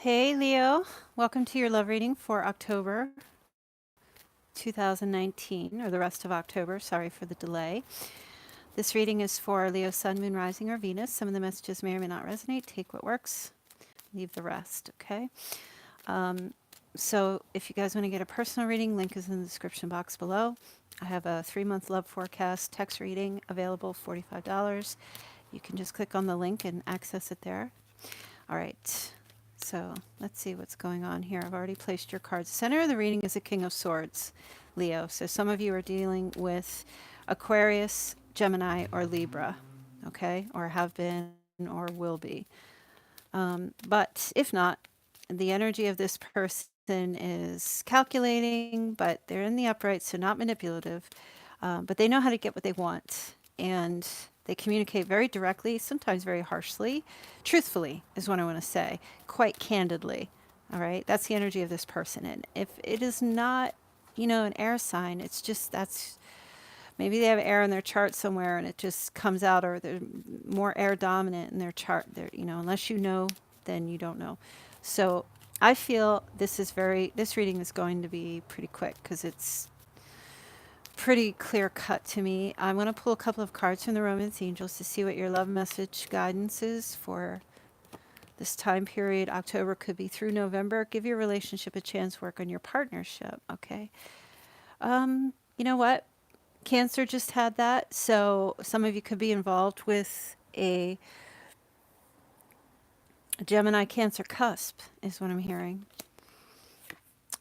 Hey Leo, welcome to your love reading for October 2019, or the rest of October. Sorry for the delay. This reading is for Leo, Sun, Moon, Rising, or Venus. Some of the messages may or may not resonate. Take what works, leave the rest, okay? So if you guys want to get a personal reading, link is in the description box below. I have a 3-month love forecast text reading available, $45. You can just click on the link and access it there. All right. So let's see what's going on here. I've already placed your cards. The center of the reading is a King of Swords, Leo. So some of you are dealing with Aquarius, Gemini, or Libra, okay? Or have been or will be. But if not, the energy of this person is calculating, but they're in the upright, so not manipulative. But they know how to get what they want. And they communicate very directly, sometimes very harshly. Truthfully is what I want to say, quite candidly. All right, that's the energy of this person. And if it is not, an air sign, it's just maybe they have air in their chart somewhere and it just comes out, or they're more air dominant in their chart. They're, unless you know, then you don't know. So I feel this reading is going to be pretty quick because it's pretty clear cut to me. I'm going to pull a couple of cards from the Romance Angels to see what your love message guidance is for this time period. October could be through November. Give your relationship a chance, work on your partnership, okay? You know what? Cancer just had that, so some of you could be involved with a Gemini Cancer cusp, is what I'm hearing.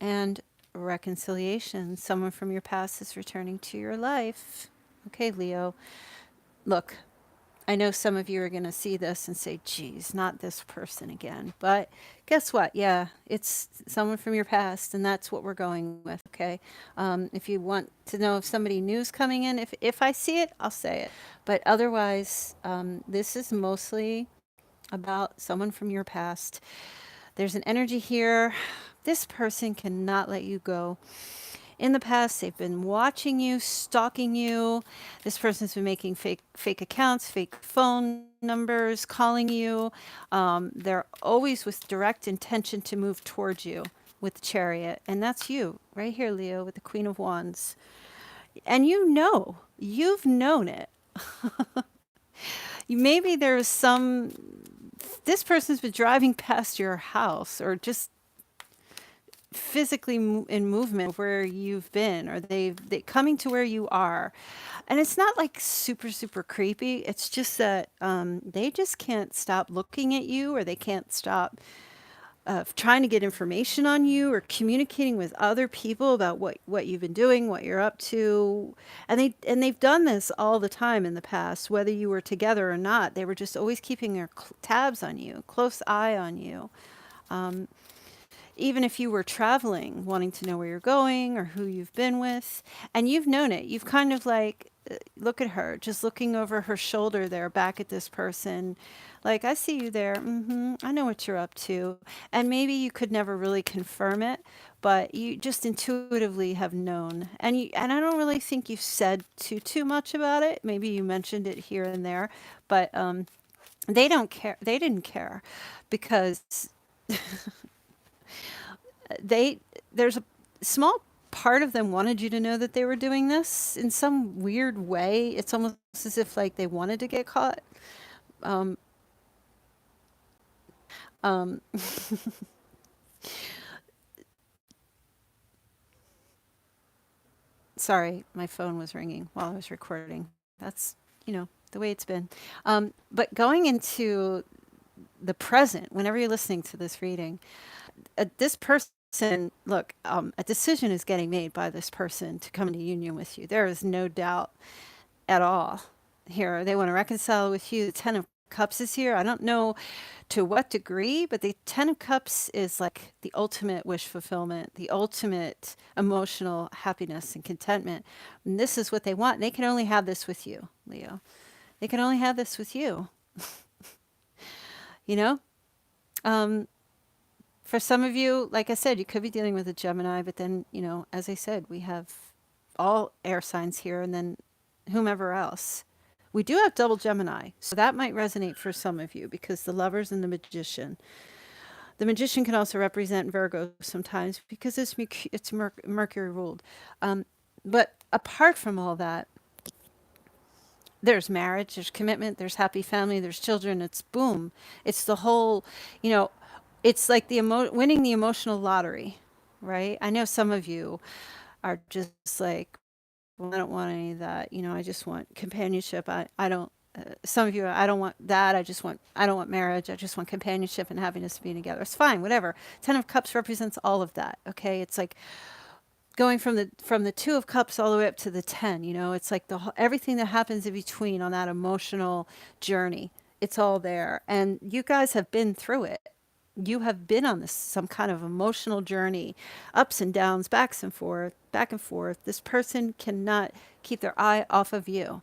And reconciliation. Someone from your past is returning to your life. Okay, Leo. Look, I know some of you are going to see this and say, geez, not this person again. But guess what? Yeah, it's someone from your past, and that's what we're going with, okay? If you want to know if somebody new's coming in, if I see it, I'll say it. But otherwise, this is mostly about someone from your past. There's an energy here. This person cannot let you go. In the past, they've been watching you, stalking you. This person's been making fake accounts, fake phone numbers, calling you. They're always with direct intention to move towards you with the Chariot. And that's you right here, Leo, with the Queen of Wands. And you've known it. Maybe there's this person's been driving past your house, or just physically in movement where you've been, or they coming to where you are. And it's not like super creepy. It's just that they just can't stop looking at you, or they can't stop trying to get information on you, or communicating with other people about what you've been doing, what you're up to. And they've done this all the time in the past, whether you were together or not. They were just always keeping their tabs on you, close eye on you. Even if you were traveling, wanting to know where you're going or who you've been with, and you've known it. You've kind of like, look at her, just looking over her shoulder there, back at this person. Like, I see you there. I know what you're up to. And maybe you could never really confirm it, but you just intuitively have known. And I don't really think you've said too much about it. Maybe you mentioned it here and there, but they don't care. They didn't care because there's a small part of them wanted you to know that they were doing this in some weird way. It's almost as if like they wanted to get caught. Um, um, Sorry, my phone was ringing while I was recording. That's, the way it's been. But going into the present, whenever you're listening to this reading, this person, look, a decision is getting made by this person to come into union with you. There is no doubt at all here. They want to reconcile with you. The Ten of Cups is here. I don't know to what degree, but the Ten of Cups is like the ultimate wish fulfillment, the ultimate emotional happiness and contentment. And this is what they want. They can only have this with you, Leo. They can only have this with you. you know? For some of you, like I said, you could be dealing with a Gemini, but then, as I said, we have all air signs here, and then whomever else. We do have double Gemini, so that might resonate for some of you because the Lovers and the Magician. The Magician can also represent Virgo sometimes because it's Mercury ruled. But apart from all that, there's marriage, there's commitment, there's happy family, there's children. It's boom. It's the whole, you know, it's like winning the emotional lottery, right? I know some of you are just like, well, I don't want any of that. I just want companionship. I don't. Some of you, I don't want that. I don't want marriage. I just want companionship and happiness to be together. It's fine, whatever. Ten of Cups represents all of that. Okay, it's like going from the Two of Cups all the way up to the 10. It's like everything that happens in between on that emotional journey. It's all there, and you guys have been through it. You have been on this some kind of emotional journey, ups and downs, backs and forth, back and forth. This person cannot keep their eye off of you.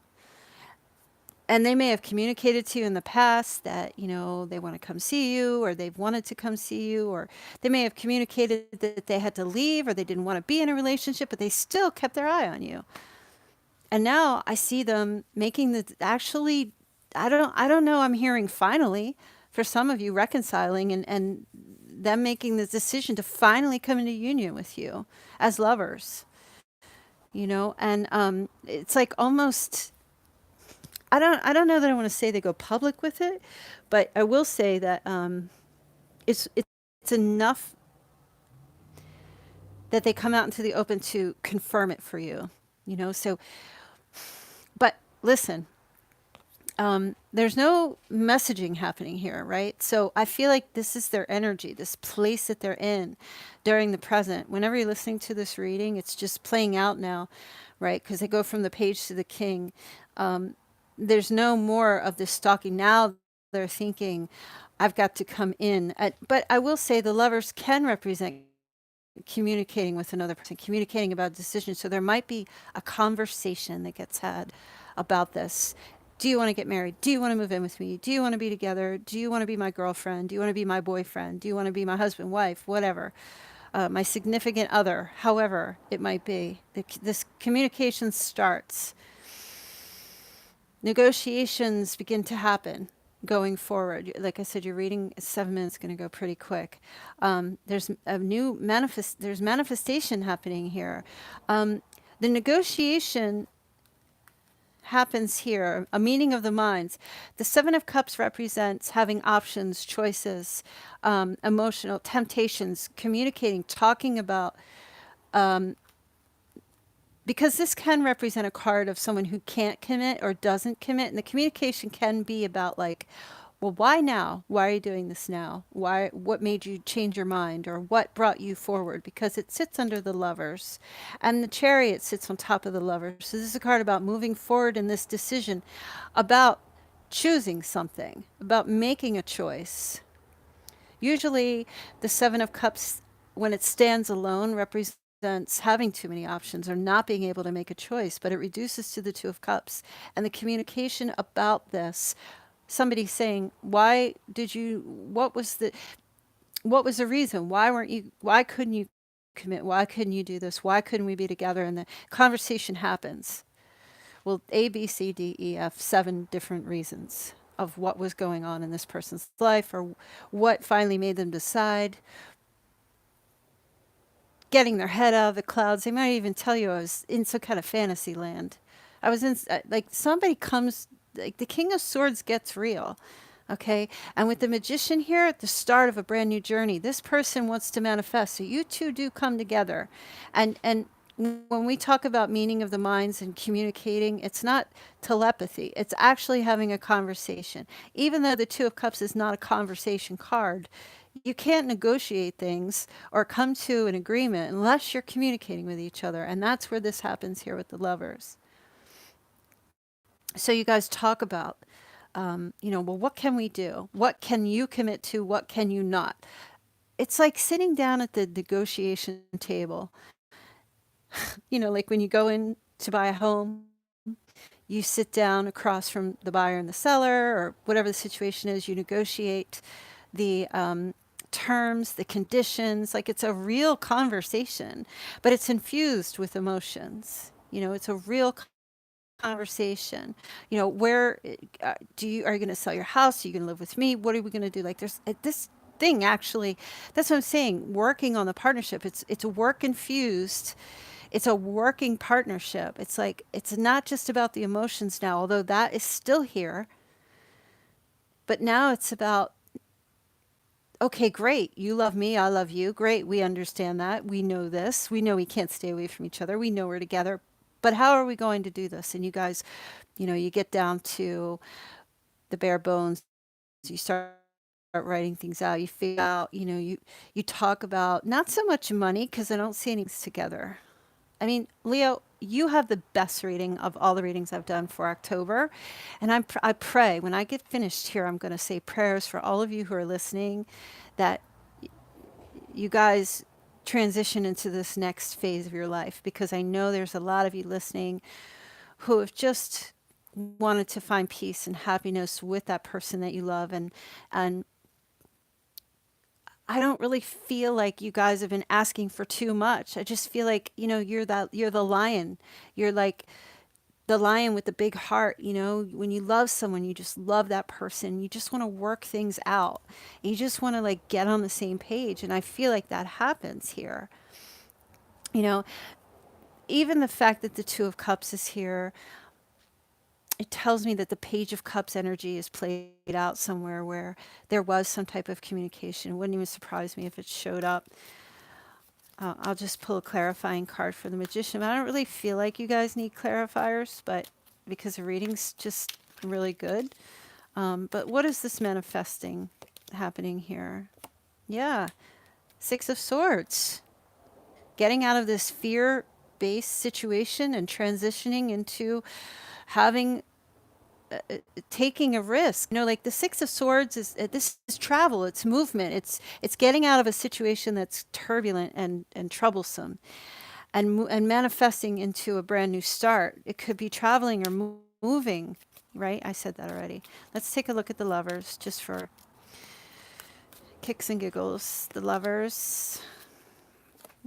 And they may have communicated to you in the past that, they want to come see you, or they've wanted to come see you, or they may have communicated that they had to leave or they didn't want to be in a relationship, but they still kept their eye on you. And now I see them making actually, I don't know, I'm hearing finally for some of you reconciling and them making the decision to finally come into union with you as lovers, and it's like almost, I don't know that I want to say they go public with it, but I will say that it's enough that they come out into the open to confirm it for you, so, but listen, there's no messaging happening here, right? So I feel like this is their energy, this place that they're in during the present. Whenever you're listening to this reading, it's just playing out now, right? Because they go from the Page to the King. There's no more of this stalking. Now they're thinking, I've got to come in. But I will say the Lovers can represent communicating with another person, communicating about decisions. So there might be a conversation that gets had about this. Do you want to get married? Do you want to move in with me? Do you want to be together? Do you want to be my girlfriend? Do you want to be my boyfriend? Do you want to be my husband, wife, whatever? My significant other, however it might be. This communication starts. Negotiations begin to happen going forward. Like I said, your reading is 7 minutes, going to go pretty quick. There's there's manifestation happening here. The negotiation happens here, a meeting of the minds. The Seven of Cups represents having options, choices, emotional temptations, communicating, talking about, because this can represent a card of someone who can't commit or doesn't commit. And the communication can be about like, well, why now? Why are you doing this now? What made you change your mind, or what brought you forward? Because it sits under the Lovers, and the Chariot sits on top of the Lovers. So this is a card about moving forward in this decision, about choosing something, about making a choice. Usually the Seven of Cups, when it stands alone, represents having too many options or not being able to make a choice, but it reduces to the Two of Cups. And the communication about this, somebody saying, what was the reason? Why couldn't you commit? Why couldn't you do this? Why couldn't we be together? And the conversation happens. Well, A, B, C, D, E, F, 7 different reasons of what was going on in this person's life, or what finally made them decide. Getting their head out of the clouds. They might even tell you I was in some kind of fantasy land. I was in, like, somebody comes, like, the King of Swords gets real. Okay. And with the Magician here at the start of a brand new journey, this person wants to manifest. So you two do come together. And when we talk about meaning of the minds and communicating, it's not telepathy. It's actually having a conversation. Even though the Two of Cups is not a conversation card, you can't negotiate things or come to an agreement unless you're communicating with each other. And that's where this happens here with the Lovers. So you guys talk about, well, what can we do? What can you commit to? What can you not? It's like sitting down at the negotiation table. Like when you go in to buy a home, you sit down across from the buyer and the seller, or whatever the situation is, you negotiate the terms, the conditions, like it's a real conversation, but it's infused with emotions. It's a real conversation. Where are you going to sell your house? Are you going to live with me? What are we going to do? Like there's this thing, actually. That's what I'm saying. Working on the partnership. It's work infused. It's a working partnership. It's like it's not just about the emotions now, although that is still here. But now it's about, okay, great. You love me. I love you. Great. We understand that. We know this. We know we can't stay away from each other. We know we're together. But how are we going to do this? And you guys, you get down to the bare bones. You start writing things out. You figure out, you talk about not so much money because I don't see any together. I mean, Leo, you have the best reading of all the readings I've done for October. And I pray when I get finished here, I'm going to say prayers for all of you who are listening that you guys transition into this next phase of your life, because I know there's a lot of you listening who have just wanted to find peace and happiness with that person that you love. And I don't really feel like you guys have been asking for too much. I just feel like, you're the lion. You're like the lion with the big heart. When you love someone, you just love that person. You just want to work things out. And you just want to like get on the same page. And I feel like that happens here. You know, even the fact that the Two of Cups is here, it tells me that the Page of Cups energy is played out somewhere where there was some type of communication. It wouldn't even surprise me if it showed up. I'll just pull a clarifying card for the Magician. I don't really feel like you guys need clarifiers, but because the reading's just really good. But what is this manifesting happening here? Yeah, Six of Swords. Getting out of this fear-based situation and transitioning into having taking a risk. Like the Six of Swords is this is travel, it's movement, it's getting out of a situation that's turbulent and troublesome, and manifesting into a brand new start. It could be traveling or moving, right? I said that already. Let's take a look at the Lovers just for kicks and giggles. The Lovers.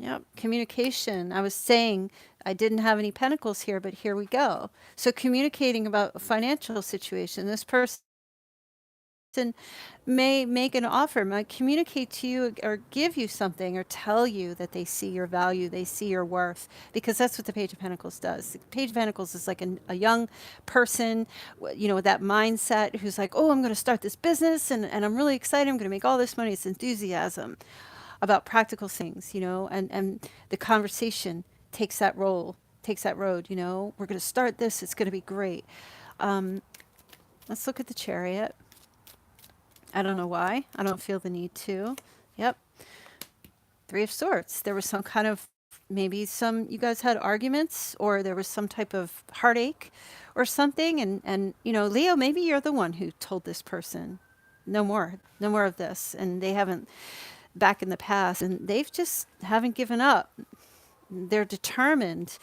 Yep, communication. I was saying I didn't have any pentacles here, but here we go. So communicating about a financial situation. This person may make an offer, might communicate to you or give you something or tell you that they see your value, they see your worth, because that's what the Page of Pentacles does. The Page of Pentacles is like a young person, with that mindset who's like, oh, I'm going to start this business and I'm really excited. I'm going to make all this money. It's enthusiasm about practical things, and the conversation takes that road, we're going to start this. It's going to be great. Let's look at the Chariot. I don't know why. I don't feel the need to. Yep. Three of Swords. There was some kind of, maybe you guys had arguments, or there was some type of heartache or something. And Leo, maybe you're the one who told this person, no more of this. And they haven't, back in the past, and they've just haven't given up. They're determined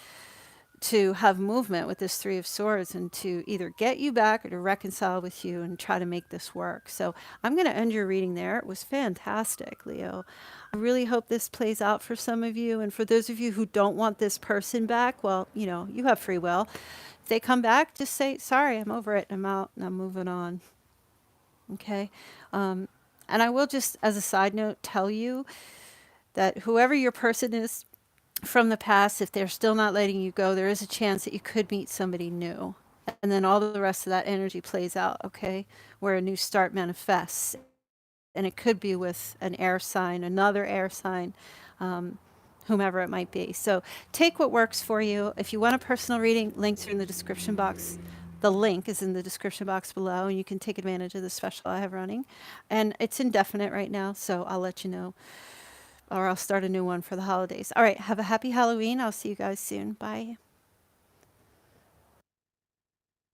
to have movement with this Three of Swords and to either get you back or to reconcile with you and try to make this work. So I'm going to end your reading there. It was fantastic, Leo. I really hope this plays out for some of you. And for those of you who don't want this person back, well, you have free will. If they come back, just say, sorry, I'm over it. I'm out and I'm moving on. Okay. And I will just, as a side note, tell you that whoever your person is from the past, if they're still not letting you go, there is a chance that you could meet somebody new. And then all the rest of that energy plays out, okay? Where a new start manifests. And it could be with an air sign, another air sign, whomever it might be. So take what works for you. If you want a personal reading, links are in the description box. The link is in the description box below, and you can take advantage of the special I have running. And it's indefinite right now, so I'll let you know. Or I'll start a new one for the holidays. All right, have a happy Halloween. I'll see you guys soon. Bye.